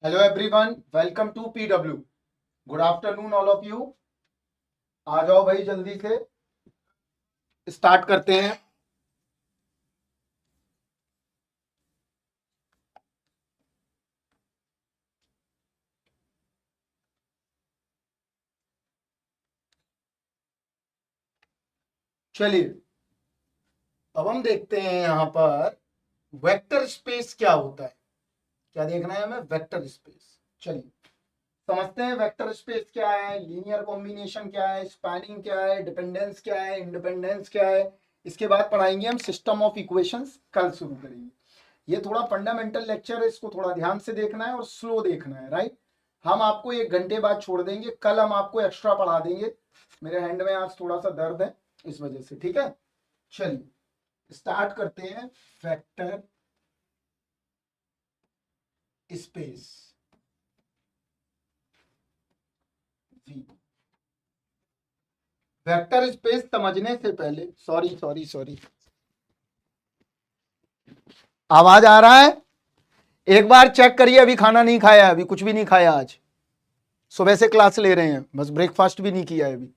Hello everyone, welcome to PW. Good afternoon all of you. आ जाओ भाई, जल्दी से स्टार्ट करते हैं। चलिए, अब हम देखते हैं यहाँ पर वेक्टर स्पेस क्या होता है। क्या देखना है हमें? Vector space. चलिए समझते हैं वेक्टर स्पेस क्या है, लीनियर कॉम्बिनेशन क्या है, स्पैनिंग क्या है, डिपेंडेंस क्या है, इंडिपेंडेंस क्या है। इसके बाद पढ़ाएंगे हम सिस्टम ऑफ इक्वेशंस। कल शुरू करेंगे। ये थोड़ा फंडामेंटल लेक्चर है, इसको थोड़ा ध्यान से देखना है और स्लो देखना है, राइट। हम आपको 1 घंटे बाद छोड़ देंगे, कल हम आपको एक्स्ट्रा पढ़ा देंगे। मेरे हैंड में आज थोड़ा सा दर्द है, इस वजह से, ठीक है। चलिए स्टार्ट करते हैं। Vector space V. Vector space समझने से पहले, सॉरी सॉरी सॉरी, आवाज आ रहा है? एक बार चेक करिए। अभी खाना नहीं खाया, अभी कुछ भी नहीं खाया। आज सुबह से क्लास ले रहे हैं, बस ब्रेकफास्ट भी नहीं किया है अभी।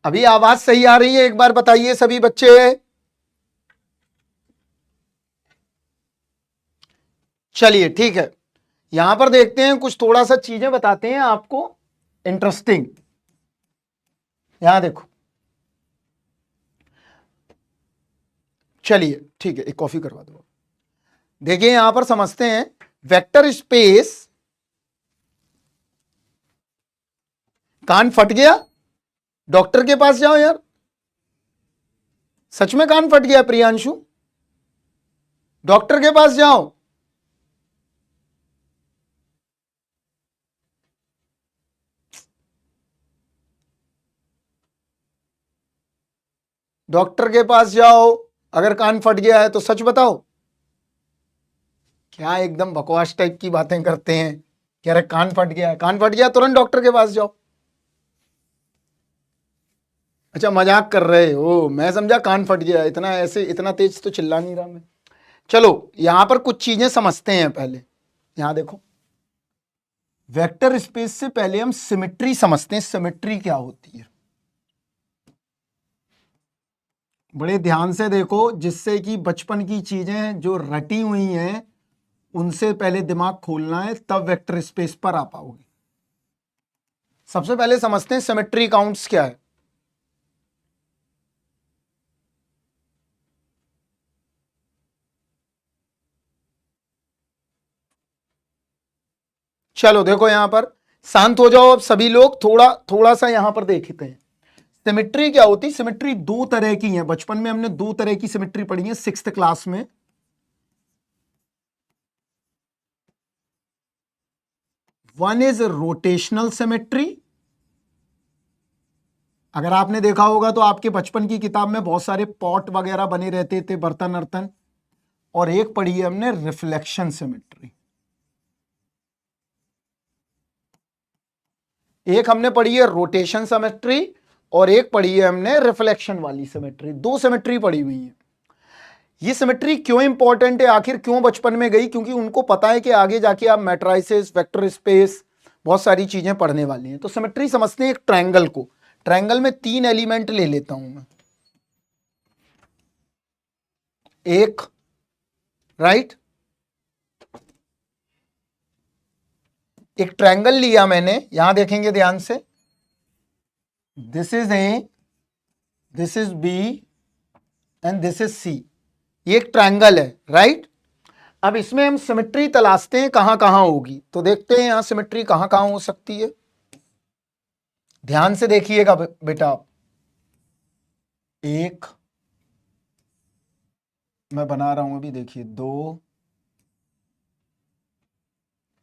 अभी आवाज सही आ रही है? एक बार बताइए सभी बच्चे। चलिए ठीक है, यहां पर देखते हैं, कुछ थोड़ा सा चीजें बताते हैं आपको इंटरेस्टिंग। यहां देखो, चलिए ठीक है, एक कॉफी करवा दो। देखिए यहां पर समझते हैं वेक्टर स्पेस। कान फट गया? डॉक्टर के पास जाओ यार। सच में कान फट गया प्रियांशु? डॉक्टर के पास जाओ। डॉक्टर के पास जाओ, अगर कान फट गया है तो सच बताओ। क्या एकदम बकवास टाइप की बातें करते हैं। कह रहे कान फट गया है, कान फट गया तुरंत डॉक्टर के पास जाओ। अच्छा मजाक कर रहे हो, मैं समझा कान फट गया। इतना ऐसे इतना तेज तो चिल्ला नहीं रहा मैं। चलो यहां पर कुछ चीजें समझते हैं पहले। यहां देखो, वेक्टर स्पेस से पहले हम सिमेट्री समझते हैं। सिमेट्री क्या होती है? बड़े ध्यान से देखो, जिससे कि बचपन की चीजें जो रटी हुई हैं उनसे पहले दिमाग खोलना है, तब वेक्टर स्पेस पर आ पाओगे। सबसे पहले समझते हैं सिमेट्री काउंट्स क्या है। चलो देखो यहां पर, शांत हो जाओ अब सभी लोग, थोड़ा थोड़ा सा यहां पर देखते हैं। सिमेट्री क्या होती है? सिमेट्री दो तरह की है। बचपन में हमने दो तरह की सिमेट्री पढ़ी है, 6th क्लास में। One is rotational symmetry. अगर आपने देखा होगा तो आपके बचपन की किताब में बहुत सारे पॉट वगैरह बने रहते थे, बर्तन अर्तन। और एक पढ़ी है हमने रिफ्लेक्शन सिमेट्री। एक हमने पढ़ी है रोटेशन सिमेट्री, और एक पढ़ी है हमने रिफ्लेक्शन वाली सिमेट्री। दो सिमेट्री पढ़ी हुई है। ये सिमेट्री क्यों इंपॉर्टेंट है, आखिर क्यों बचपन में गई? क्योंकि उनको पता है कि आगे जाके आप मैट्राइसिस, वेक्टर स्पेस, बहुत सारी चीजें पढ़ने वाली हैं। तो सिमेट्री समझते हैं एक ट्रायंगल को। ट्रायंगल में 3 एलिमेंट ले लेता हूं मैं। एक, राइट, एक ट्रायंगल लिया मैंने, यहां देखेंगे ध्यान से। This is A, this is B and this is C. ये एक ट्रायंगल है, राइट। अब इसमें हम सिमेट्री तलाशते हैं कहां कहां होगी। तो देखते हैं यहां सिमेट्री कहां कहां हो सकती है। ध्यान से देखिएगा बेटा आप। एक, मैं बना रहा हूं अभी, देखिए। दो,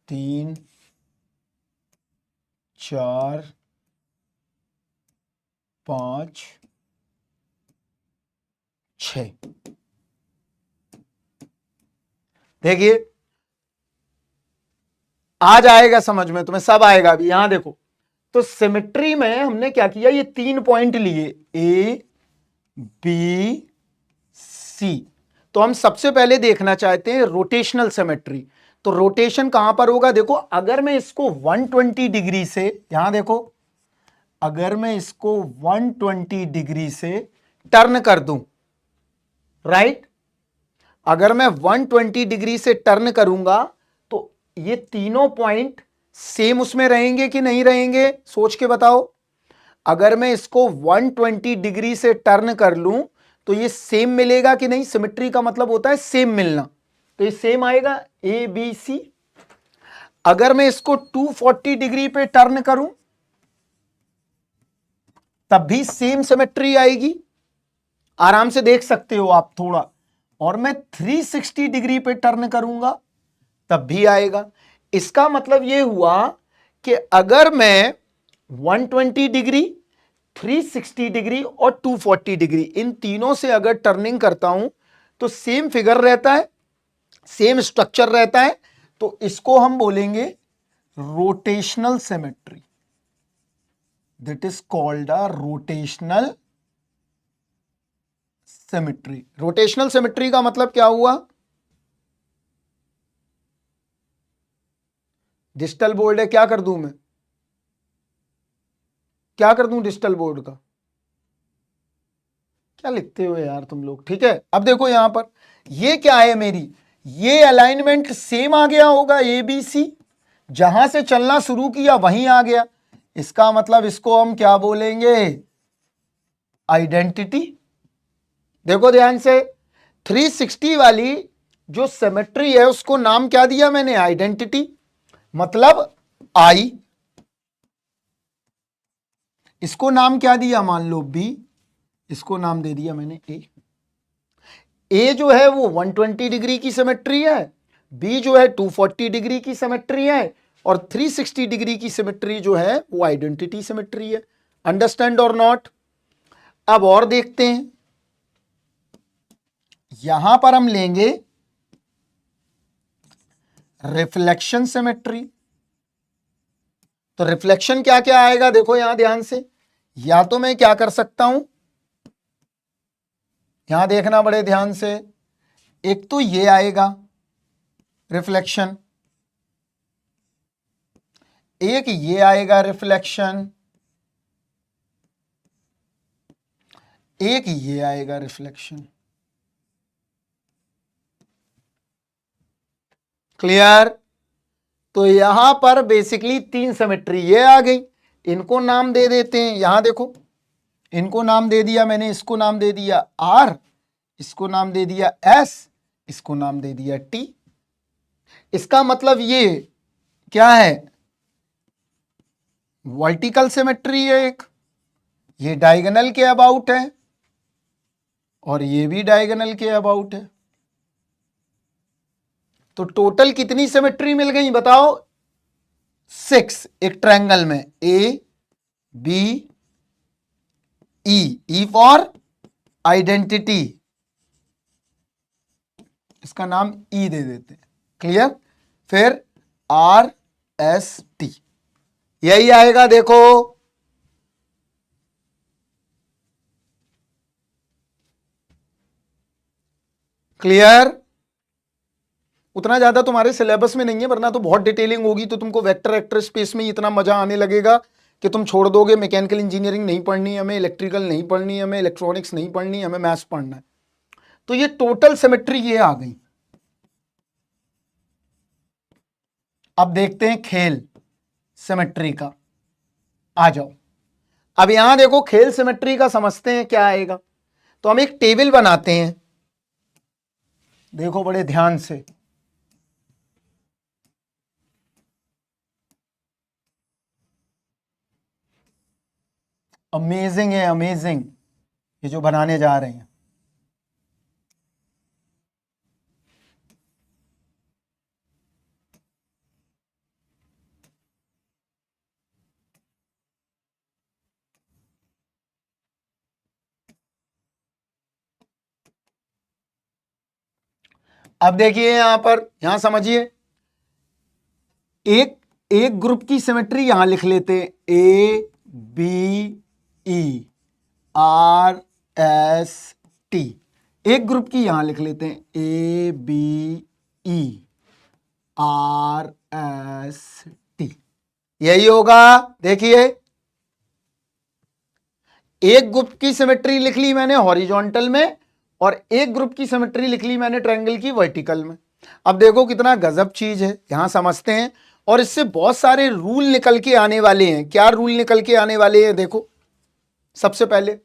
तीन, चार, पांच, छ। देखिए आ जाएगा समझ में तुम्हें, सब आएगा अभी। यहां देखो, तो सिमेट्री में हमने क्या किया, ये 3 पॉइंट लिए, ए बी सी। तो हम सबसे पहले देखना चाहते हैं रोटेशनल सिमेट्री। तो रोटेशन कहां पर होगा? देखो अगर मैं इसको 120 डिग्री से, यहां देखो, अगर मैं इसको 120 डिग्री से टर्न कर दूं, राइट, अगर मैं 120 डिग्री से टर्न करूंगा तो ये तीनों पॉइंट सेम उसमें रहेंगे कि नहीं रहेंगे? सोच के बताओ। अगर मैं इसको 120 डिग्री से टर्न कर लूं तो ये सेम मिलेगा कि नहीं? सिमेट्री का मतलब होता है सेम मिलना, तो ये सेम आएगा ए बी सी। अगर मैं इसको 240 डिग्री पे टर्न करूं तब भी सेम सिमेट्री आएगी, आराम से देख सकते हो आप थोड़ा। और मैं 360 डिग्री पे टर्न करूंगा तब भी आएगा। इसका मतलब यह हुआ कि अगर मैं 120 डिग्री, 360 डिग्री और 240 डिग्री इन तीनों से अगर टर्निंग करता हूं तो सेम फिगर रहता है, सेम स्ट्रक्चर रहता है, तो इसको हम बोलेंगे rotational symmetry. That is called a rotational symmetry. Rotational symmetry का मतलब क्या हुआ? डिजिटल बोर्ड है, क्या कर दूं मैं? क्या कर दूं डिजिटल बोर्ड का? क्या लिखते हो यार तुम लोग? ठीक है, अब देखो यहां पर ये क्या है मेरी, ये अलाइनमेंट सेम आ गया होगा, ए बी सी, जहां से चलना शुरू किया वहीं आ गया। इसका मतलब इसको हम क्या बोलेंगे? आइडेंटिटी। देखो ध्यान से, 360 वाली जो सिमेट्री है उसको नाम क्या दिया मैंने? आइडेंटिटी। मतलब आई, इसको नाम क्या दिया? मान लो बी, इसको नाम दे दिया मैंने ए। ए जो है वो 120 डिग्री की सिमेट्री है, बी जो है 240 डिग्री की सिमेट्री है, और 360 डिग्री की सिमेट्री जो है वो आइडेंटिटी सिमेट्री है। अंडरस्टैंड और नॉट? अब और देखते हैं, यहां पर हम लेंगे रिफ्लेक्शन सिमेट्री। तो रिफ्लेक्शन क्या क्या आएगा? देखो यहां ध्यान से, या तो मैं क्या कर सकता हूं, यहां देखना बड़े ध्यान से, एक तो ये आएगा रिफ्लेक्शन, एक ये आएगा रिफ्लेक्शन, एक ये आएगा रिफ्लेक्शन। क्लियर? तो यहां पर बेसिकली तीन सिमेट्री ये आ गई, इनको नाम दे देते हैं। यहां देखो, इनको नाम दे दिया मैंने, इसको नाम दे दिया आर, इसको नाम दे दिया एस, इसको नाम दे दिया टी। इसका मतलब ये क्या है? वर्टिकल सिमेट्री है एक, ये डायगोनल के अबाउट है और ये भी डायगोनल के अबाउट है। तो टोटल कितनी सिमेट्री मिल गई बताओ? 6 एक ट्रायंगल में, A B E for identity, इसका नाम ई दे देते हैं। क्लियर? फिर आर एस टी, यही आएगा। देखो क्लियर? उतना ज्यादा तुम्हारे सिलेबस में नहीं है, वरना तो बहुत डिटेलिंग होगी, तो तुमको वेक्टर वेक्टर स्पेस में इतना मजा आने लगेगा कि तुम छोड़ दोगे। मैकेनिकल इंजीनियरिंग नहीं पढ़नी है हमें, इलेक्ट्रिकल नहीं पढ़नी है हमें, इलेक्ट्रॉनिक्स नहीं पढ़नी है हमें, मैथ्स पढ़ना है। तो ये टोटल सिमेट्री ये आ गई। अब देखते हैं खेल सिमेट्री का, आ जाओ। अब यहां देखो, खेल सिमेट्री का समझते हैं क्या आएगा। तो हम एक टेबल बनाते हैं, देखो बड़े ध्यान से, अमेजिंग है, अमेजिंग ये जो बनाने जा रहे हैं। अब देखिए यहां पर, यहां समझिए, एक एक ग्रुप की सिमेट्री यहां लिख लेते हैं, A B E R S T. एक ग्रुप की यहां लिख लेते हैं, A B E R S T, यही होगा। देखिए एक ग्रुप की सिमेट्री लिख ली मैंने हॉरिजॉन्टल में और एक ग्रुप की सिमेट्री लिख ली मैंने ट्रायंगल की वर्टिकल में। अब देखो कितना गजब चीज है, यहां समझते हैं। और इससे बहुत सारे रूल निकल के आने वाले हैं। क्या रूल निकल के आने वाले हैं? देखो सबसे पहले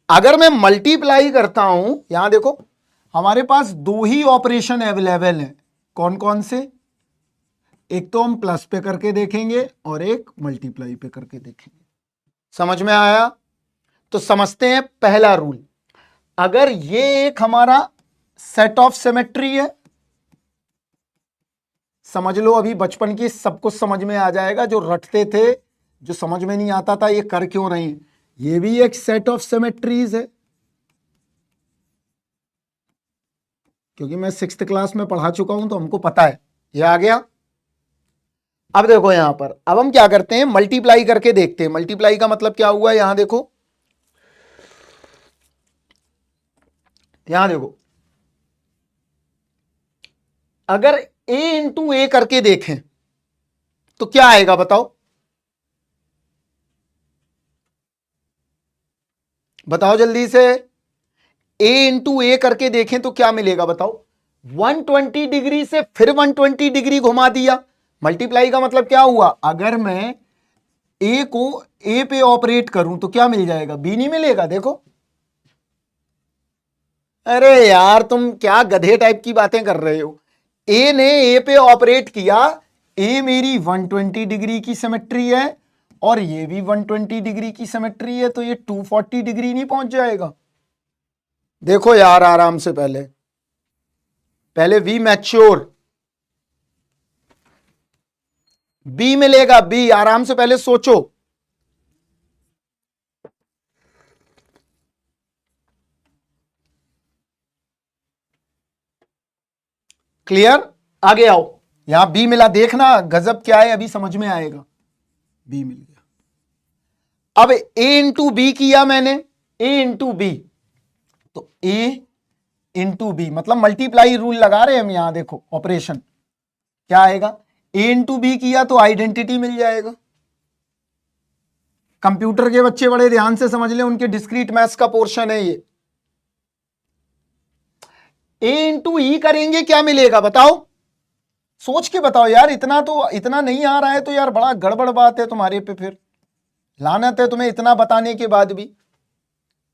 अगर मैं मल्टीप्लाई करता हूं, यहां देखो हमारे पास दो ही ऑपरेशन अवेलेबल हैं। कौन कौन से? एक तो हम प्लस पे करके देखेंगे और एक मल्टीप्लाई पे करके देखेंगे। समझ में आया? तो समझते हैं पहला रूल। अगर ये एक हमारा सेट ऑफ सिमेट्री है, समझ लो अभी बचपन की सब कुछ समझ में आ जाएगा। जो रटते थे, जो समझ में नहीं आता था ये कर क्यों रहे हैं, ये भी एक सेट ऑफ सिमेट्रीज है, क्योंकि मैं 6th क्लास में पढ़ा चुका हूं तो हमको पता है। ये आ गया। अब देखो यहां पर, अब हम क्या करते हैं, मल्टीप्लाई करके देखते हैं। मल्टीप्लाई का मतलब क्या हुआ, यहां देखो, यहां देखो अगर a इंटू ए करके देखें तो क्या आएगा बताओ? बताओ जल्दी से। a इंटू ए करके देखें तो क्या मिलेगा बताओ? 120 डिग्री से फिर 120 डिग्री घुमा दिया। मल्टीप्लाई का मतलब क्या हुआ? अगर मैं a को a पे ऑपरेट करूं तो क्या मिल जाएगा? b नहीं मिलेगा। देखो, अरे यार तुम क्या गधे टाइप की बातें कर रहे हो। a ने a पे ऑपरेट किया, a मेरी 120 डिग्री की सिमेट्री है और ये भी 120 डिग्री की सिमेट्री है, तो ये 240 डिग्री नहीं पहुंच जाएगा? देखो यार आराम से, पहले पहले वी मैच्योर, बी मिलेगा बी, आराम से पहले सोचो। क्लियर? आगे आओ, यहां बी मिला, देखना गजब क्या है, अभी समझ में आएगा। बी मिल गया। अब ए इंटू बी किया मैंने, ए इंटू बी, तो ए इंटू बी मतलब मल्टीप्लाई रूल लगा रहे हैं हम यहां। देखो ऑपरेशन क्या आएगा, ए इंटू बी किया तो आइडेंटिटी मिल जाएगा। कंप्यूटर के बच्चे बड़े ध्यान से समझ लें, उनके डिस्क्रीट मैथ्स का पोर्शन है ये। ए इंटू ई करेंगे क्या मिलेगा बताओ? सोच के बताओ यार, इतना तो इतना नहीं आ रहा है तो यार बड़ा गड़बड़ बात है तुम्हारे पे, फिर लानत है तुम्हें इतना बताने के बाद भी।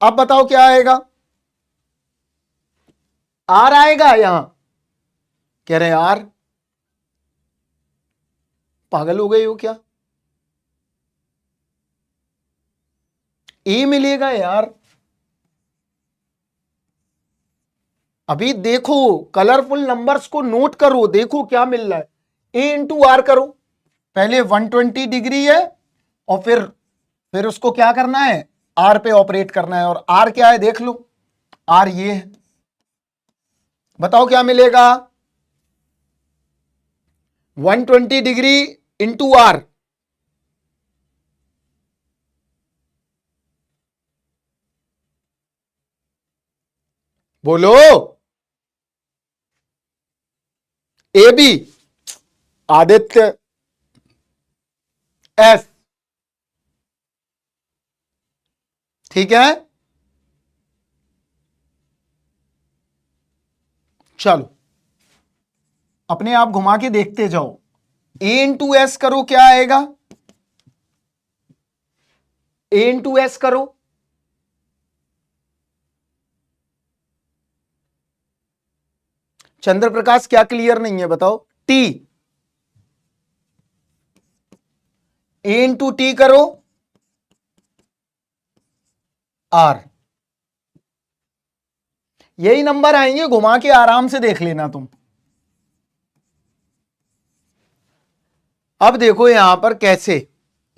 अब बताओ क्या आएगा? आर आएगा। यहां कह रहे यार पागल हो गए हो क्या? ए मिलेगा यार। अभी देखो कलरफुल नंबर्स को नोट करो, देखो क्या मिल रहा है। ए इंटू आर करो, पहले 120 डिग्री है और फिर उसको क्या करना है, आर पे ऑपरेट करना है। और आर क्या है देख लो, आर ये है। बताओ क्या मिलेगा? 120 डिग्री इंटू आर, बोलो। ए बी, आदित्य एस, ठीक है। चलो अपने आप घुमा के देखते जाओ। ए इंटू एस करो क्या आएगा? ए इंटू एस करो, चंद्र प्रकाश क्या क्लियर नहीं है बताओ? टी, ए इंटू टी करो, आर। यही नंबर आएंगे, घुमा के आराम से देख लेना तुम। अब देखो यहां पर कैसे,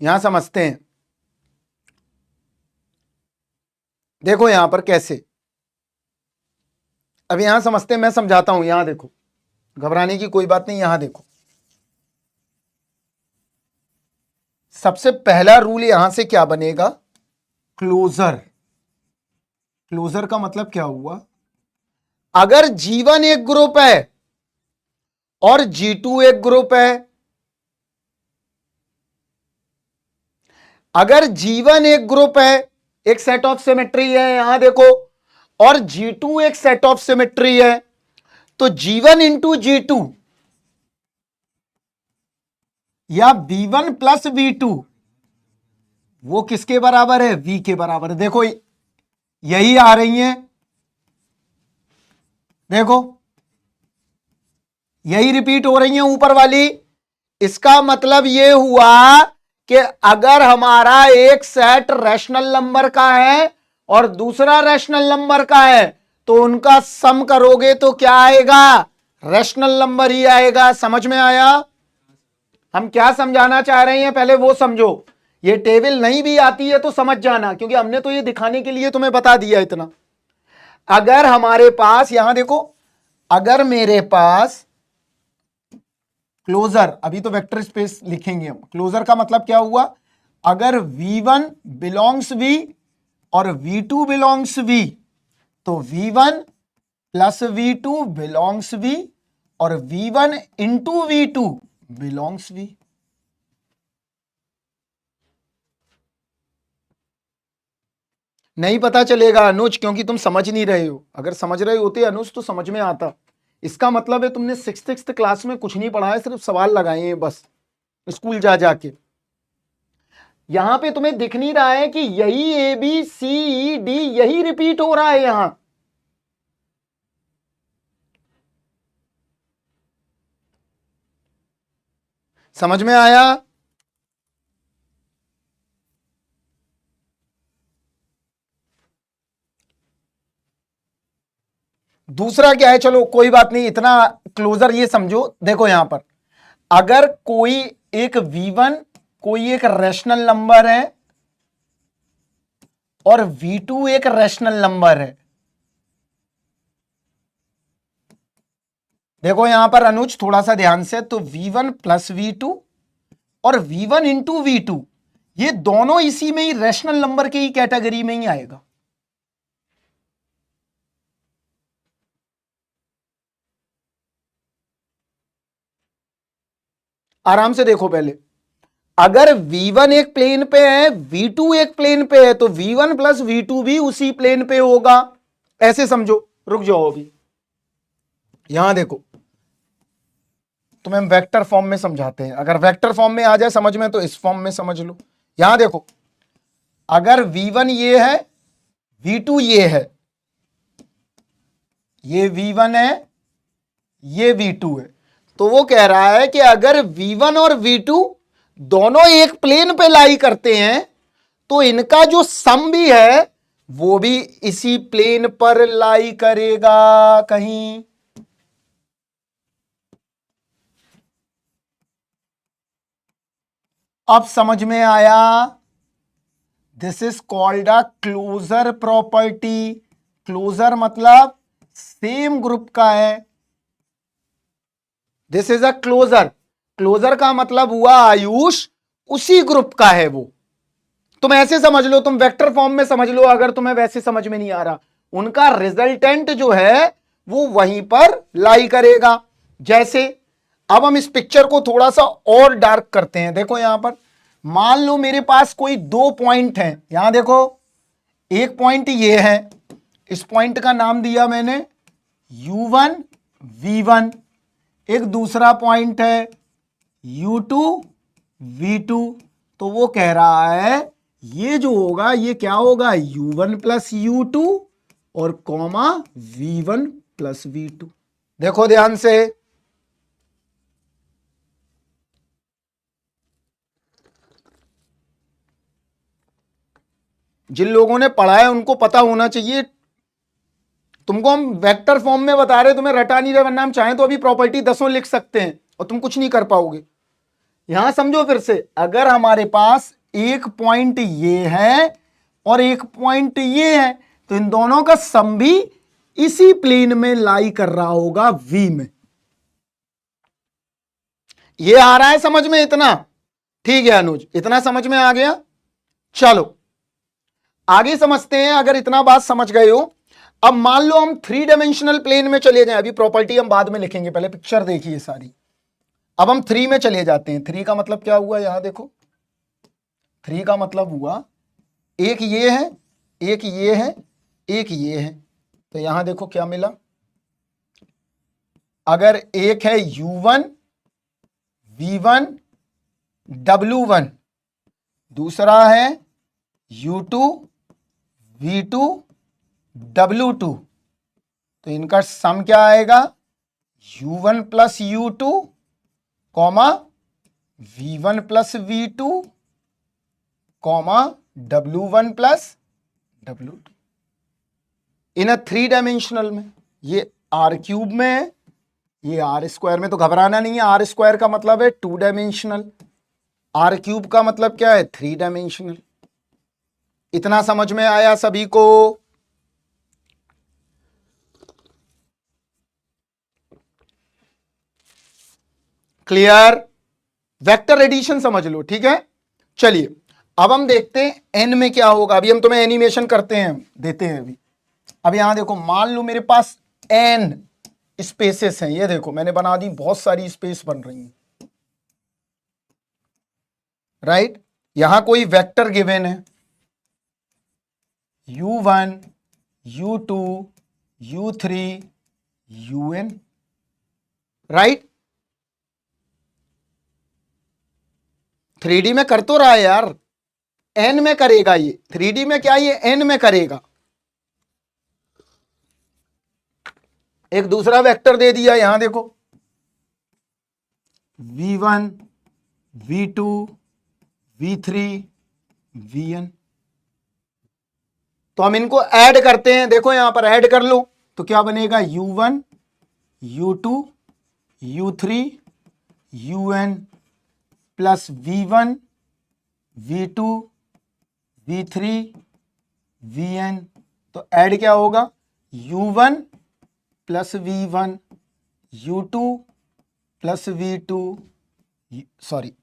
यहां समझते हैं। देखो यहां पर कैसे, अब यहां समझते हैं, मैं समझाता हूं। यहां देखो, घबराने की कोई बात नहीं। यहां देखो, सबसे पहला रूल यहां से क्या बनेगा? क्लोजर। क्लोजर का मतलब क्या हुआ? अगर जीवन एक ग्रुप है और G2 एक ग्रुप है। अगर G1 एक ग्रुप है, एक सेट ऑफ सिमेट्री है, यहां देखो, और G2 एक सेट ऑफ सिमेट्री है, तो G1 इंटू G2 या V1 प्लस V2 वो किसके बराबर है? V के बराबर है। देखो यही आ रही है, देखो यही रिपीट हो रही है ऊपर वाली। इसका मतलब यह हुआ कि अगर हमारा एक सेट रैशनल नंबर का है और दूसरा रैशनल नंबर का है, तो उनका सम करोगे तो क्या आएगा? रैशनल नंबर ही आएगा। समझ में आया? हम क्या समझाना चाह रहे हैं पहले वो समझो। ये टेबल नहीं भी आती है तो समझ जाना, क्योंकि हमने तो ये दिखाने के लिए तुम्हें बता दिया इतना। अगर हमारे पास, यहां देखो, अगर मेरे पास क्लोजर, अभी तो वेक्टर स्पेस लिखेंगे हम, क्लोजर का मतलब क्या हुआ? अगर V1 बिलोंग्स V और V2 बिलोंग्स V, तो V1 plus V2 belongs V और V1 into V2 belongs V। नहीं पता चलेगा अनुज, क्योंकि तुम समझ नहीं रहे हो। अगर समझ रहे होते अनुज तो समझ में आता। इसका मतलब है तुमने सिक्स्थ क्लास में कुछ नहीं पढ़ा है, सिर्फ सवाल लगाए हैं बस स्कूल जा जाके। यहां पे तुम्हें दिख नहीं रहा है कि यही ABCD यही रिपीट हो रहा है यहां। समझ में आया? दूसरा क्या है, चलो कोई बात नहीं, इतना क्लोजर ये समझो। देखो यहां पर अगर कोई एक V1 कोई एक रैशनल नंबर है और V2 एक रैशनल नंबर है, देखो यहां पर अनुज थोड़ा सा ध्यान से, तो V1 प्लस V2 और V1 इंटू V2 ये दोनों इसी में ही रैशनल नंबर के ही कैटेगरी में ही आएगा। आराम से देखो पहले, अगर V1 एक प्लेन पे है, V2 एक प्लेन पे है, तो V1 प्लस V2 भी उसी प्लेन पे होगा। ऐसे समझो। रुक जाओ अभी, यहां देखो तुम्हें वेक्टर फॉर्म में समझाते हैं। अगर वेक्टर फॉर्म में आ जाए समझ में तो इस फॉर्म में समझ लो। यहां देखो, अगर V1 ये है, V2 ये है, ये V1 है, ये V2 है, तो वो कह रहा है कि अगर V1 और V2 दोनों एक प्लेन पे लाई करते हैं, तो इनका जो सम भी है वो भी इसी प्लेन पर लाई करेगा कहीं। अब समझ में आया? This is called a closure property. Closure मतलब सेम ग्रुप का है। This is a closure. Closure का मतलब हुआ आयुष उसी ग्रुप का है वो। तुम ऐसे समझ लो, तुम वेक्टर फॉर्म में समझ लो, अगर तुम्हें वैसे समझ में नहीं आ रहा, उनका रिजल्टेंट जो है वो वहीं पर लाई करेगा। जैसे अब हम इस पिक्चर को थोड़ा सा और डार्क करते हैं। देखो यहां पर मान लो मेरे पास कोई दो पॉइंट हैं। यहां देखो, एक पॉइंट ये है, इस पॉइंट का नाम दिया मैंने U1 V1। एक दूसरा पॉइंट है U2 V2। तो वो कह रहा है ये जो होगा ये क्या होगा? U1 प्लस U2 और कॉमा V1 प्लस V2। देखो ध्यान से, जिन लोगों ने पढ़ा है उनको पता होना चाहिए। तुमको हम वेक्टर फॉर्म में बता रहे, तुम्हें रटा नहीं रहे, वरना हम चाहें तो अभी प्रॉपर्टी 10 लिख सकते हैं और तुम कुछ नहीं कर पाओगे। यहां समझो फिर से, अगर हमारे पास एक पॉइंट ये है और एक पॉइंट ये है, तो इन दोनों का सम भी इसी प्लेन में लाई कर रहा होगा V में। ये आ रहा है समझ में इतना? ठीक है अनुज, इतना समझ में आ गया। चलो आगे समझते हैं। अगर इतना बात समझ गए हो, अब मान लो हम 3 डायमेंशनल प्लेन में चले जाएं, अभी प्रॉपर्टी हम बाद में लिखेंगे, पहले पिक्चर देखिए सारी। अब हम 3 में चले जाते हैं। 3 का मतलब क्या हुआ, यहां देखो 3 का मतलब हुआ एक ये है, एक ये है, एक ये है। तो यहां देखो क्या मिला, अगर एक है U1 V1 W1, दूसरा है U2 V2 W2, तो इनका सम क्या आएगा, U1 plus U2 comma V1 plus V2 comma W1 plus W2 इन अ 3 डायमेंशनल में। ये R³ में है, ये R² में, तो घबराना नहीं है। R² का मतलब है 2 डायमेंशनल, R³ का मतलब क्या है 3 डायमेंशनल। इतना समझ में आया सभी को? क्लियर? वेक्टर एडिशन समझ लो, ठीक है। चलिए अब हम देखते हैं एन में क्या होगा। अभी हम तुम्हें एनिमेशन करते हैं, देते हैं अभी। अब यहां देखो, मान लो मेरे पास एन स्पेसेस हैं, ये देखो मैंने बना दी, बहुत सारी स्पेस बन रही हैं, राइट। यहां कोई वेक्टर गिवन है U1 U2 U3 UN, right. 3D में कर तो रहा है यार, एन में करेगा ये, 3D में क्या, ये एन में करेगा। एक दूसरा वेक्टर दे दिया, यहां देखो V1 V2 V3 VN, तो हम इनको ऐड करते हैं। देखो यहां पर ऐड कर लो तो क्या बनेगा, U1 U2 U3 UN plus V1 V2 V3 VN, तो ऐड क्या होगा, U1 plus V1 U2 plus V2, sorry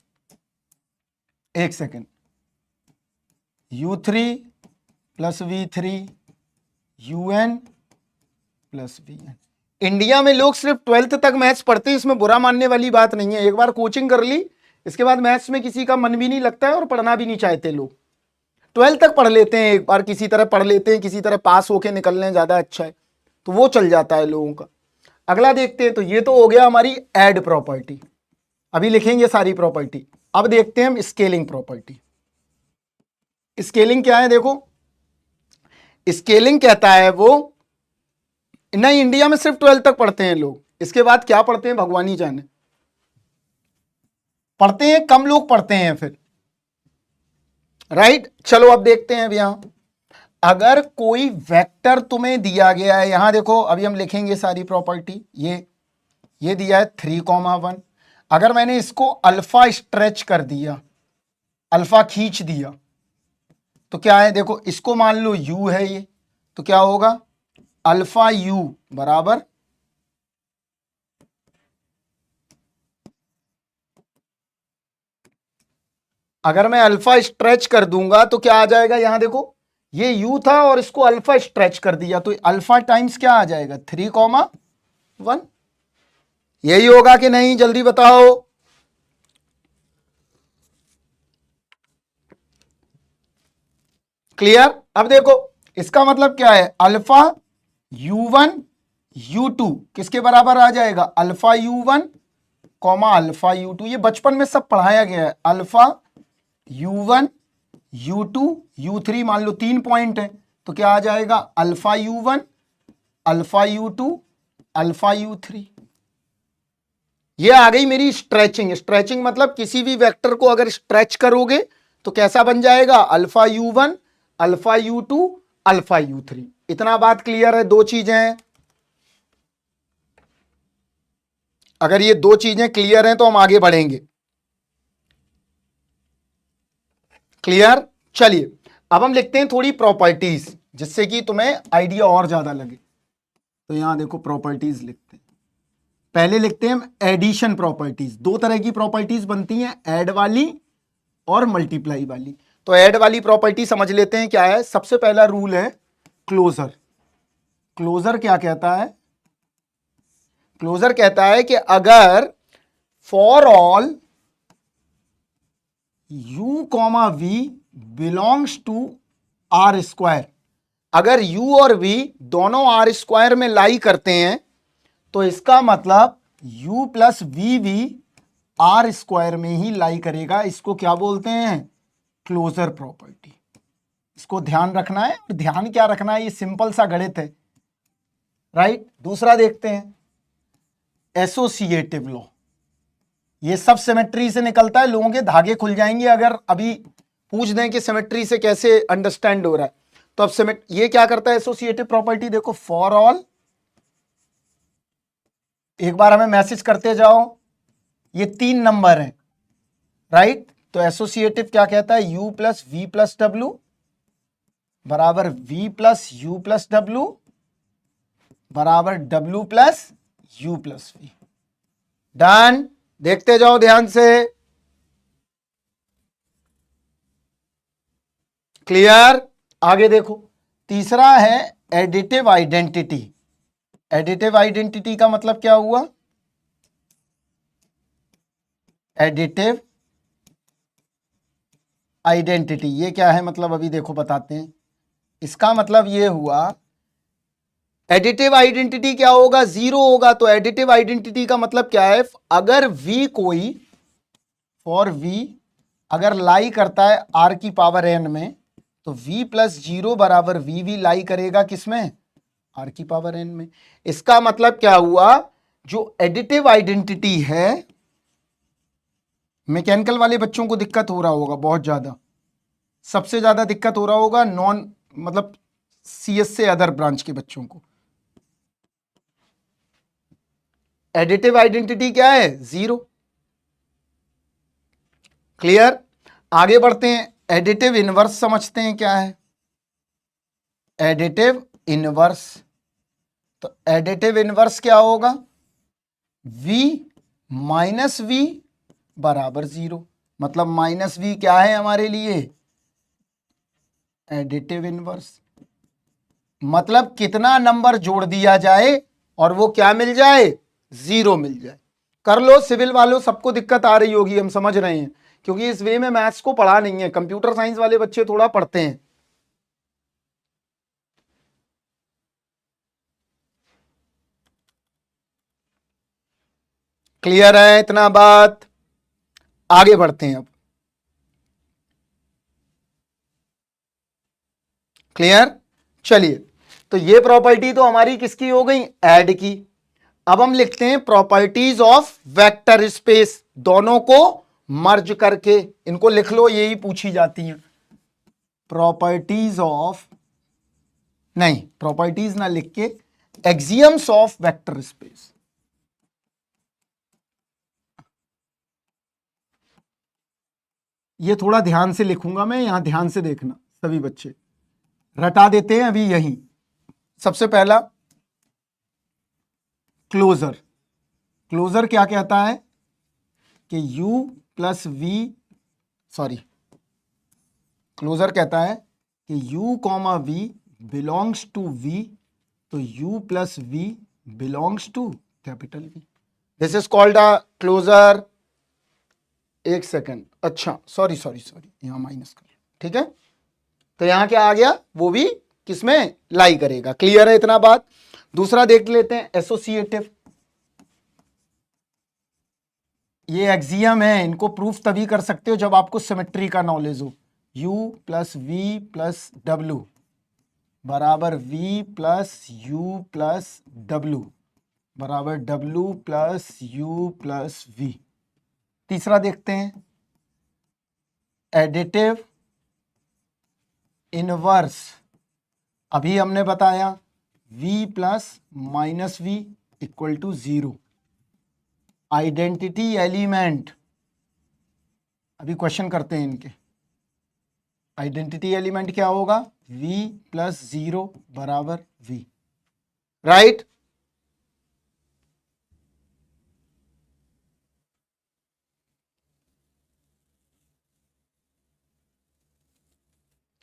एक second, U3 plus V3 UN plus VN। India में लोग सिर्फ 12th तक मैथ्स पढ़ते हैं, इसमें बुरा मानने वाली बात नहीं है। एक बार कोचिंग कर ली, इसके बाद मैथ्स में किसी का मन भी नहीं लगता है और पढ़ना भी नहीं चाहते लोग। 12th तक पढ़ लेते हैं, एक बार किसी तरह पढ़ लेते हैं, किसी तरह पास होके निकलने ज़्यादा अच्छा है, तो वो चल जाता है लोगों का। अगला देखते हैं, तो ये तो हो गया हमारी ऐड प्रॉपर्टी, अभी लिखेंगे सारी प्रॉपर्टी। अब देखते हैं हम स्केलिंग प्रॉपर्टी। स्केलिंग क्या है, देखो स्केलिंग कहता है वो, नहीं इंडिया में सिर्फ 12th तक पढ़ते हैं लोग, इसके बाद क्या पढ़ते हैं भगवान ही जाने। पढ़ते हैं कम लोग पढ़ते हैं फिर, राइट। चलो अब देखते हैं। अब यहां अगर कोई वेक्टर तुम्हें दिया गया है, यहां देखो अभी हम लिखेंगे सारी प्रॉपर्टी। ये दिया है 3,1। अगर मैंने इसको अल्फा स्ट्रेच कर दिया, अल्फा खींच दिया, तो क्या है, देखो इसको मान लो u है ये, तो क्या होगा, अल्फा u बराबर अगर मैं अल्फा स्ट्रेच कर दूंगा तो क्या आ जाएगा, यहां देखो ये u था और इसको अल्फा स्ट्रेच कर दिया, तो अल्फा टाइम्स क्या आ जाएगा 3,1। यही होगा कि नहीं, जल्दी बताओ। क्लियर? अब देखो इसका मतलब क्या है, अल्फा U1 U2 किसके बराबर आ जाएगा, alpha U1 comma alpha U2। ये बचपन में सब पढ़ाया गया है। अल्फा U1 U2 U3, मान लो 3 पॉइंट है, तो क्या आ जाएगा, alpha U1 alpha U2 alpha U3। ये आ गई मेरी स्ट्रेचिंग। स्ट्रेचिंग मतलब किसी भी वेक्टर को अगर स्ट्रेच करोगे तो कैसा बन जाएगा, alpha U1 alpha U2 alpha U3। इतना बात क्लियर है? 2 चीजें हैं। अगर ये 2 चीजें क्लियर हैं तो हम आगे बढ़ेंगे। क्लियर? चलिए अब हम लिखते हैं थोड़ी प्रॉपर्टीज, जिससे कि तुम्हें आइडिया और ज्यादा लगे। तो यहां देखो प्रॉपर्टीज लिखते हैं। पहले लिखते हैं हम एडिशन प्रॉपर्टीज। 2 तरह की प्रॉपर्टीज बनती हैं, ऐड वाली और मल्टीप्लाई वाली। तो ऐड वाली प्रॉपर्टी समझ लेते हैं क्या है। सबसे पहला रूल है क्लोजर। क्लोजर क्या कहता है? क्लोजर कहता है कि अगर for all u comma v belongs to R square, अगर u और v दोनों आर स्क्वायर में लाई करते हैं तो इसका मतलब u प्लस वी भी आर स्क्वायर में ही लाई करेगा। इसको क्या बोलते हैं? Closure property. इसको ध्यान रखना है। और ध्यान क्या रखना है, ये सिंपल सा गणित है, राइट। दूसरा देखते हैं, एसोसिएटिव लॉ। ये सब सिमेट्री से निकलता है, लोगों के धागे खुल जाएंगे अगर अभी पूछ दें कि सिमेट्री से कैसे अंडरस्टैंड हो रहा है। तो अब ये क्या करता है एसोसिएटिव प्रॉपर्टी, देखो फॉर ऑल, एक बार हमें मैसेज करते जाओ, ये 3 नंबर हैं, राइट। तो एसोसिएटिव क्या कहता है, u plus we plus W बराबर v plus you plus W बराबर w plus you plus V. Done. देखते जाओ ध्यान से। क्लियर? आगे देखो, तीसरा है एडिटिव आइडेंटिटी। एडिटिव आइडेंटिटी का मतलब क्या हुआ? एडिटिव आइडेंटिटी ये क्या है, मतलब अभी देखो बताते हैं। इसका मतलब ये हुआ, एडिटिव आइडेंटिटी क्या होगा, 0 होगा। तो एडिटिव आइडेंटिटी का मतलब क्या है, अगर v कोई, फॉर v अगर लाई करता है r की पावर n में, तो v प्लस 0 बराबर v भी लाई करेगा किसमें, r की पावर n में। इसका मतलब क्या हुआ, जो एडिटिव आइडेंटिटी है, मैकेनिकल वाले बच्चों को दिक्कत हो रहा होगा बहुत ज्यादा, सबसे ज्यादा दिक्कत हो रहा होगा नॉन मतलब सीएस से अदर ब्रांच के बच्चों को। एडिटिव आइडेंटिटी क्या है, 0। क्लियर? आगे बढ़ते हैं, एडिटिव इनवर्स समझते हैं क्या है। एडिटिव इनवर्स, तो एडिटिव इनवर्स क्या होगा, v माइनस वी बराबर 0। मतलब माइनस वी क्या है हमारे लिए, एडिटिव इनवर्स। मतलब कितना नंबर जोड़ दिया जाए और वो क्या मिल जाए, 0 मिल जाए। कर लो, सिविल वालों सबको दिक्कत आ रही होगी, हम समझ रहे हैं, क्योंकि इस वे में मैथ्स को पढ़ा नहीं है। कंप्यूटर साइंस वाले बच्चे थोड़ा पढ़ते हैं। क्लियर है इतना बात? आगे बढ़ते हैं अब। क्लियर? चलिए, तो ये प्रॉपर्टी तो हमारी किसकी हो गई, ऐड की। अब हम लिखते हैं प्रॉपर्टीज ऑफ वेक्टर स्पेस, दोनों को मर्ज करके इनको लिख लो, यही पूछी जाती हैं। प्रॉपर्टीज ऑफ, नहीं प्रॉपर्टीज ना लिख के, एक्सियम्स ऑफ वेक्टर स्पेस। ये थोड़ा ध्यान से लिखूंगा मैं, यहां ध्यान से देखना सभी बच्चे, रटा देते हैं अभी यही। सबसे पहला क्लोजर। क्लोजर क्या कहता है कि u plus V, sorry, closure कहता है कि u comma V belongs to v, तो u plus V belongs to capital V। This is called a closure. एक सेकेंड, अच्छा सॉरी सॉरी सॉरी, यहां माइनस कर, ठीक है। तो यहां क्या आ गया, वो भी किसमें लाई करेगा। क्लियर है इतना बात? दूसरा देख लेते हैं, एसोसिएटिव। ये एक्सियम है, इनको प्रूफ तभी कर सकते हो जब आपको सिमेट्री का नॉलेज हो। u plus we plus W बराबर v plus you plus W बराबर w plus you plus v. तीसरा देखते हैं, एडिटिव इनवर्स। अभी हमने बताया v plus minus v equal to 0। Identity element, अभी क्वेश्चन करते हैं इनके। आइडेंटिटी एलिमेंट क्या होगा, v प्लस 0 बराबर v, राइट।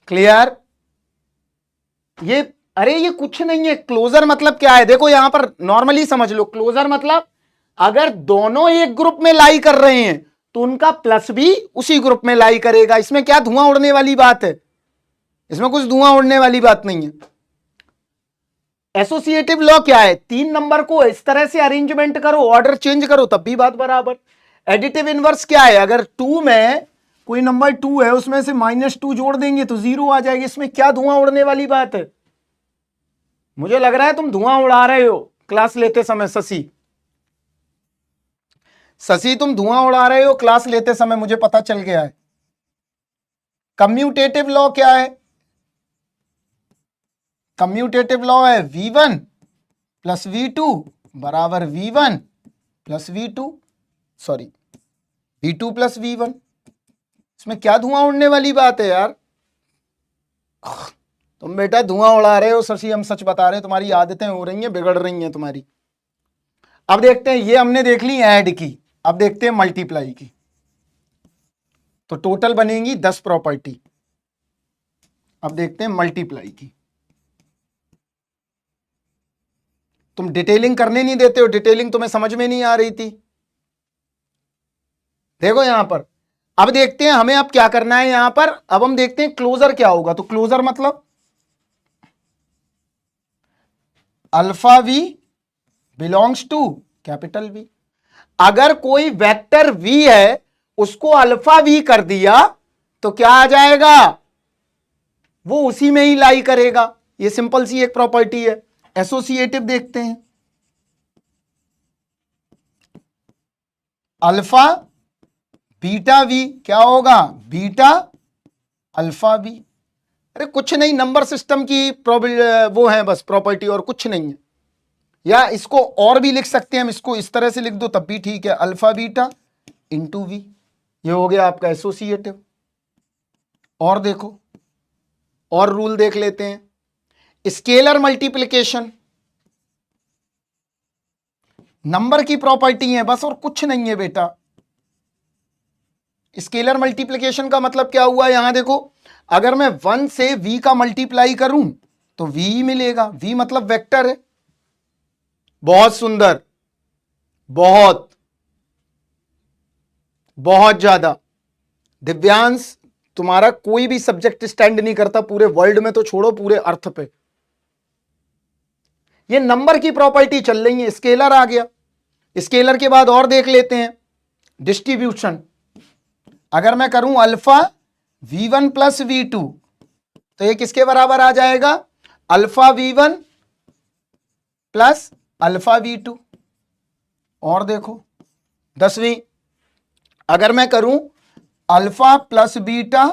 क्लियर? ये अरे ये कुछ नहीं है। क्लोजर मतलब क्या है, देखो यहां पर नॉर्मली समझ लो। क्लोजर मतलब अगर दोनों एक ग्रुप में लाई कर रहे हैं तो उनका प्लस भी उसी ग्रुप में लाई करेगा। इसमें क्या धुआं उड़ने वाली बात है, इसमें कुछ धुआं उड़ने वाली बात नहीं है। एसोसिएटिव लॉ क्या है, 3 नंबर को इस तरह से अरेंजमेंट करो, ऑर्डर चेंज करो, तब भी बात बराबर। एडिटिव इनवर्स क्या है, अगर 2 में कोई नंबर 2 है उसमें से -2 जोड़ देंगे तो 0 आ जाएगी। इसमें क्या धुआं उड़ने वाली बात है। मुझे लग रहा है तुम धुआं उड़ा रहे हो क्लास लेते समय। शशि तुम धुआं उड़ा रहे हो क्लास लेते समय, मुझे पता चल गया है। कम्यूटेटिव लॉ क्या है, कम्यूटेटिव लॉ है V1 प्लस V2 बराबर V1 plus V2, sorry V2 plus V1। इसमें क्या धुआं उड़ने वाली बात है यार। तुम बेटा धुआं उड़ा रहे हो शशि, हम सच बता रहे हैं, तुम्हारी आदतें हो रही हैं, बिगड़ रही हैं तुम्हारी। अब देखते हैं, ये हमने देख ली ऐड की, अब देखते हैं मल्टीप्लाई की। तो टोटल बनेगी 10 प्रॉपर्टी। अब देखते हैं मल्टीप्लाई की। तुम डिटेलिंग करने नहीं देते हो, डिटेलिंग तुम्हें समझ में नहीं आ रही थी। देखो यहां पर अब देखते हैं हमें अब क्या करना है। यहां पर अब हम देखते हैं क्लोजर क्या होगा। तो क्लोजर मतलब alpha v belongs to capital V. अगर कोई वेक्टर वी है उसको अल्फा वी कर दिया तो क्या आ जाएगा, वो उसी में ही लाई करेगा। ये सिंपल सी एक प्रॉपर्टी है। एसोसिएटिव देखते हैं, अल्फा बीटा वी क्या होगा, बीटा अल्फा वी। अरे कुछ नहीं, नंबर सिस्टम की वो है बस प्रॉपर्टी, और कुछ नहीं है। या इसको और भी लिख सकते हैं हम, इसको इस तरह से लिख दो तब भी ठीक है, अल्फा बीटा इंटू वी। ये हो गया आपका एसोसिएटिव। और देखो, और रूल देख लेते हैं। स्केलर मल्टीप्लिकेशन नंबर की प्रॉपर्टी है बस, और कुछ नहीं है बेटा। स्केलर मल्टीप्लिकेशन का मतलब क्या हुआ, यहां देखो, अगर मैं 1 से v का मल्टीप्लाई करूं तो v ही मिलेगा। v मतलब वेक्टर है। बहुत सुंदर, बहुत बहुत ज्यादा। दिव्यांश तुम्हारा कोई भी सब्जेक्ट स्टैंड नहीं करता पूरे वर्ल्ड में, तो छोड़ो पूरे अर्थ पे। ये नंबर की प्रॉपर्टी चल रही है, स्केलर आ गया। स्केलर के बाद और देख लेते हैं डिस्ट्रीब्यूशन। अगर मैं करूं अल्फा v1 प्लस v2 तो ये किसके बराबर आ जाएगा, alpha v1 plus alpha v2। और देखो 10वीं, अगर मैं करूं alpha plus beta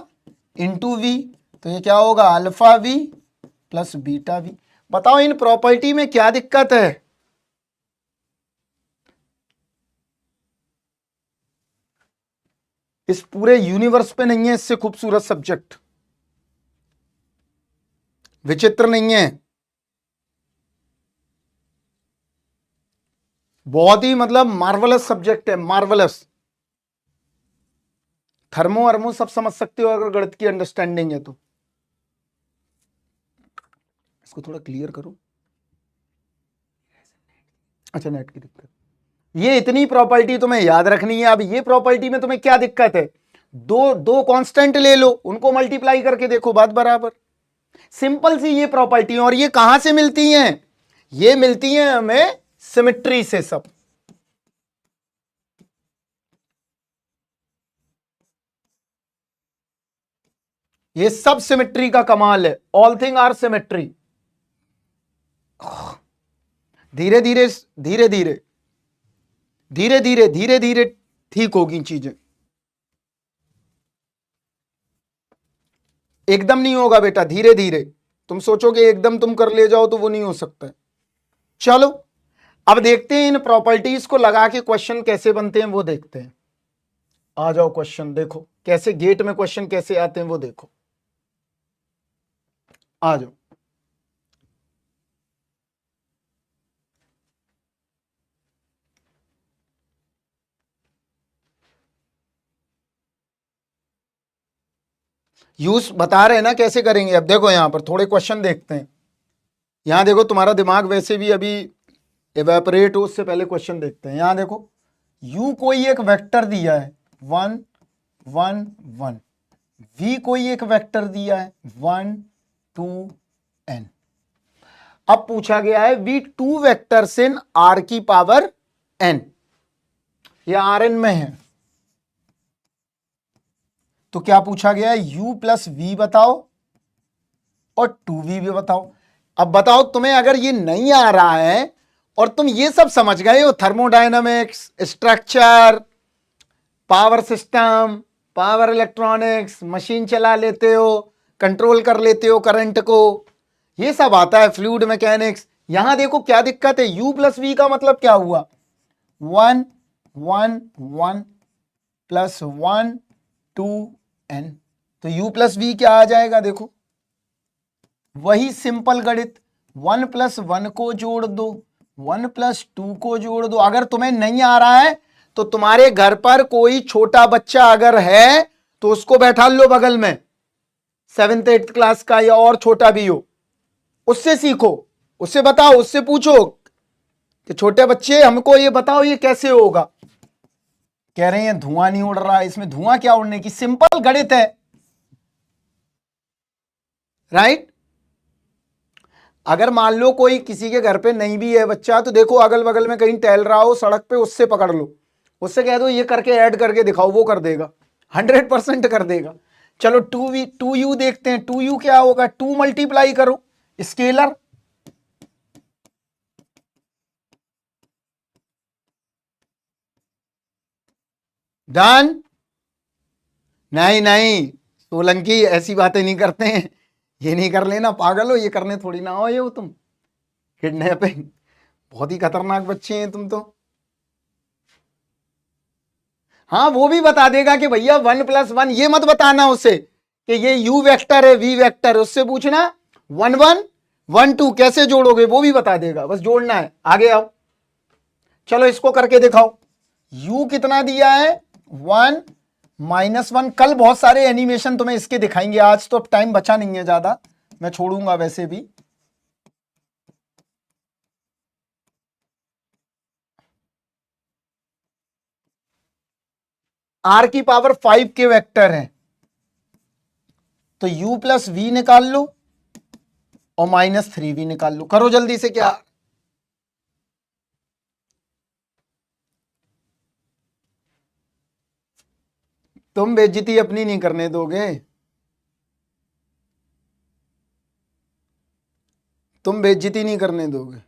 into v तो ये क्या होगा, alpha v plus beta v. बताओ इन प्रॉपर्टी में क्या दिक्कत है। इस पूरे यूनिवर्स पे नहीं है इससे खूबसूरत सब्जेक्ट, विचित्र नहीं है। बहुत ही मतलब मार्वलस सब्जेक्ट है, मार्वलस। थर्मो अर्मो सब समझ सकते हो अगर गणित की अंडरस्टैंडिंग है तो। इसको थोड़ा क्लियर करो। अच्छा, नेट की दिक्कत। ये इतनी प्रॉपर्टी तुम्हें याद रखनी है। अब ये प्रॉपर्टी में तुम्हें क्या दिक्कत है, दो दो कांस्टेंट ले लो, उनको मल्टीप्लाई करके देखो, बात बराबर। सिंपल सी ये प्रॉपर्टी। और ये कहां से मिलती हैं, ये मिलती हैं हमें सिमेट्री से। सब ये सब सिमेट्री का कमाल है। All thing are symmetry. धीरे धीरे धीरे धीरे धीरे धीरे धीरे धीरे ठीक होगी चीजें, एकदम नहीं होगा बेटा, धीरे धीरे। तुम सोचोगे एकदम तुम कर ले जाओ तो वो नहीं हो सकता। चलो अब देखते हैं इन प्रॉपर्टीज को लगा के क्वेश्चन कैसे बनते हैं, वो देखते हैं। आ जाओ क्वेश्चन देखो, कैसे गेट में क्वेश्चन कैसे आते हैं वो देखो। आ जाओ। यूज बता रहे हैं ना कैसे करेंगे। अब देखो यहां पर थोड़े क्वेश्चन देखते हैं। यहां देखो तुम्हारा दिमाग वैसे भी अभी एवेपोरेट हो, उससे पहले क्वेश्चन देखते हैं। यहां देखो u कोई एक वेक्टर दिया है 1 1 1, v कोई एक वेक्टर दिया है 1 2 n। अब पूछा गया है v two vectors in r की पावर n, ये rn में है। तो क्या पूछा गया है, u प्लस वी बताओ और 2v भी बताओ। अब बताओ तुम्हें अगर ये नहीं आ रहा है और तुम ये सब समझ गए हो, thermodynamics, structure, power system, power electronics, machine चला लेते हो, कंट्रोल कर लेते हो करंट को, ये सब आता है, फ्लूइड मैकेनिक्स। यहां देखो क्या दिक्कत है, u प्लस वी का मतलब क्या हुआ, 1 1 1 प्लस 1 2 n। तो u प्लस वी क्या आ जाएगा, देखो वही सिंपल गणित, 1 प्लस 1 को जोड़ दो, 1 प्लस 2 को जोड़ दो। अगर तुम्हें नहीं आ रहा है तो तुम्हारे घर पर कोई छोटा बच्चा अगर है तो उसको बैठा लो बगल में, 7th 8th क्लास का या और छोटा भी हो, उससे सीखो, उससे बताओ, उससे पूछो कि छोटे बच्चे हमको ये बताओ ये कैसे होगा। कह रहे हैं धुआं नहीं उड़ रहा, इसमें धुआं क्या उड़ने की, सिंपल गणित है, राइट। अगर मान लो कोई किसी के घर पे नहीं भी है बच्चा, तो देखो अगल बगल में कहीं टहल रहा हो सड़क पे, उससे पकड़ लो, उससे कह दो ये करके ऐड करके दिखाओ, वो कर देगा, 100% कर देगा। चलो 2u देखते हैं, 2u क्या होगा, 2 मल्टीप्लाई करो, स्केलर, डन। नहीं नहीं सोलंकी ऐसी बातें नहीं करते हैं, ये नहीं कर लेना, पागल हो, ये करने थोड़ी ना हो, ये हो तुम, किडनैपिंग, बहुत ही खतरनाक बच्चे हैं तुम तो। हाँ वो भी बता देगा कि भैया 1 प्लस 1, ये मत बताना उसे कि ये u वेक्टर है v वेक्टर, उससे पूछना 1 1 1 2 कैसे जोड़ोगे, वो भी बता देगा, बस जोड़ना है, आगे आओ। चलो इसको करके दिखाओ, u कितना दिया है 1 -1। कल बहुत सारे एनिमेशन तुम्हें इसके दिखाएंगे, आज तो अब टाइम बचा नहीं है ज्यादा, मैं छोड़ूंगा वैसे भी। r की पावर 5 के वेक्टर हैं, तो u प्लस वी निकाल लो और -3 भी निकाल लो, करो जल्दी से। क्या तुम बेइज्जती अपनी नहीं करने दोगे, तुम बेइज्जती नहीं करने दोगे।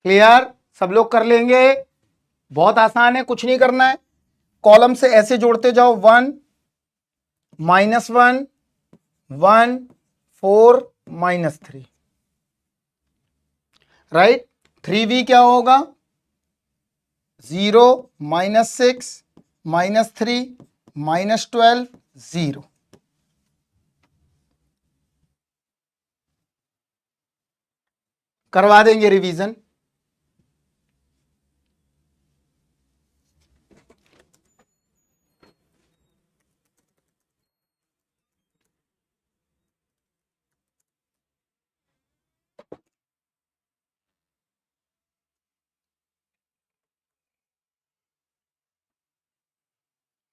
क्लियर, सब लोग कर लेंगे, बहुत आसान है, कुछ नहीं करना है, कॉलम से ऐसे जोड़ते जाओ, 1 -1 1 4 -3, राइट। 3v क्या होगा, 0 -6 -3 -12 0। करवा देंगे रिवीजन।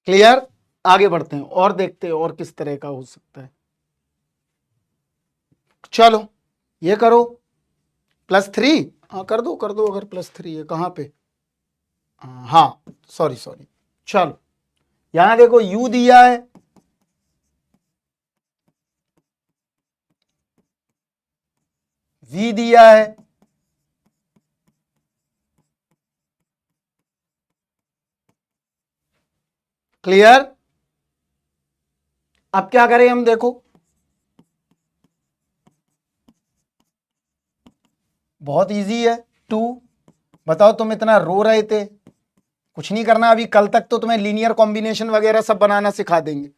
क्लियर। आगे बढ़ते हैं और देखते हैं और किस तरह का हो सकता है। चलो ये करो +3, हाँ कर दो अगर +3 है। कहाँ पे, हाँ सॉरी चलो यहां देखो u दिया है, v दिया है, क्लियर। अब क्या करें हम, देखो बहुत इजी है। 2, बताओ तुम इतना रो रहे थे, कुछ नहीं करना अभी, कल तक तो तुम्हें लीनियर कॉम्बिनेशन वगैरह सब बनाना सिखा देंगे,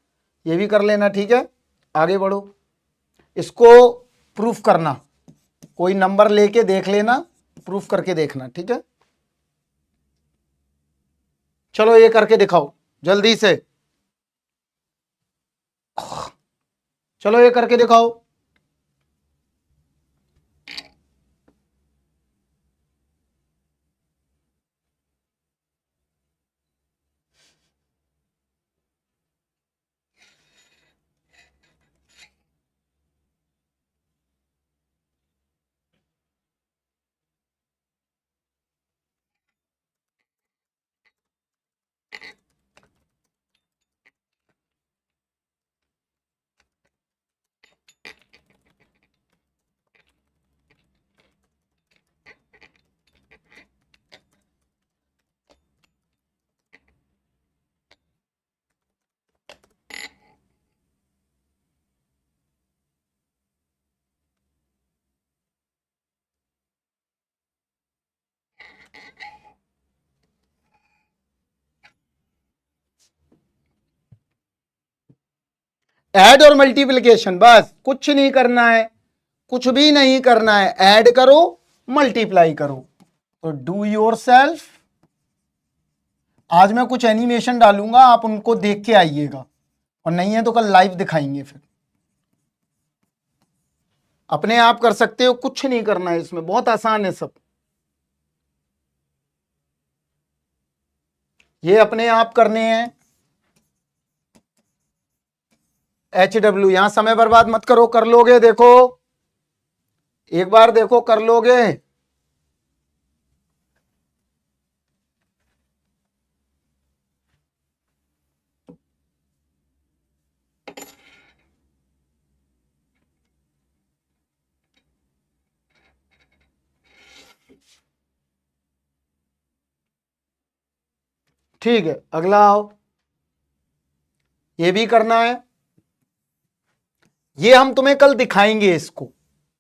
ये भी कर लेना, ठीक है। आगे बढ़ो, इसको प्रूफ करना, कोई नंबर लेके देख लेना, प्रूफ करके देखना, ठीक है। चलो ये करके दिखाओ जल्दी से, चलो ये करके दिखाओ। ऐड और मल्टीप्लिकेशन, बस कुछ नहीं करना है, कुछ भी नहीं करना है, ऐड करो मल्टीप्लाई करो। तो डू योर सेल्फ, आज मैं कुछ एनिमेशन डालूंगा, आप उनको देख के आइएगा, और नहीं है तो कल लाइव दिखाएंगे, फिर अपने आप कर सकते हो, कुछ नहीं करना है इसमें, बहुत आसान है सब, ये अपने आप करने हैं। HW, यहां समय बर्बाद मत करो, कर लोगे, देखो एक बार देखो, कर लोगे। ठीक है, अगला आओ, ये भी करना है, ये हम तुम्हें कल दिखाएंगे इसको,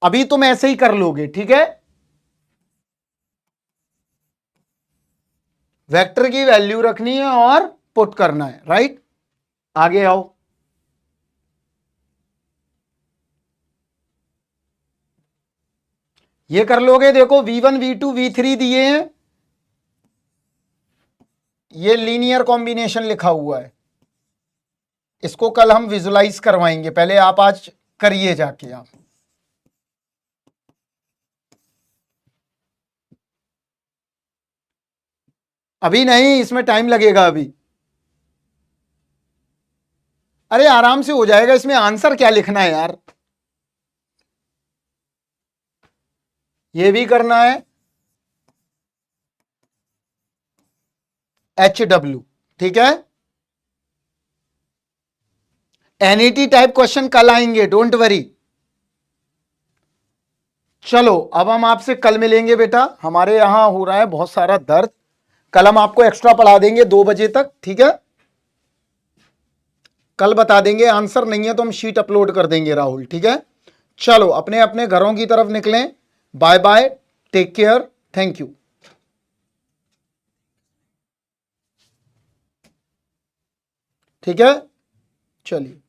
अभी तुम ऐसे ही कर लोगे, ठीक है। वेक्टर की वैल्यू रखनी है और पुट करना है, राइट। आगे आओ, ये कर लोगे, देखो v1 v2 v3 दिए हैं, ये लीनियर कॉम्बिनेशन लिखा हुआ है, इसको कल हम विजुलाइज करवाएंगे, पहले आप आज करिए जाके आप। अभी नहीं, इसमें टाइम लगेगा अभी, अरे आराम से हो जाएगा, इसमें आंसर क्या लिखना है यार, ये भी करना है HW, ठीक है। NET टाइप क्वेश्चन कल आएंगे, डोंट वरी। चलो अब हम आपसे कल मिलेंगे बेटा, हमारे यहां हो रहा है बहुत सारा दर्द, कल हम आपको एक्स्ट्रा पढ़ा देंगे 2 बजे तक, ठीक है। कल बता देंगे, आंसर नहीं है तो हम शीट अपलोड कर देंगे राहुल, ठीक है। चलो अपने अपने घरों की तरफ निकलें, bye bye, take care, thank you. ठीक है, चलिए।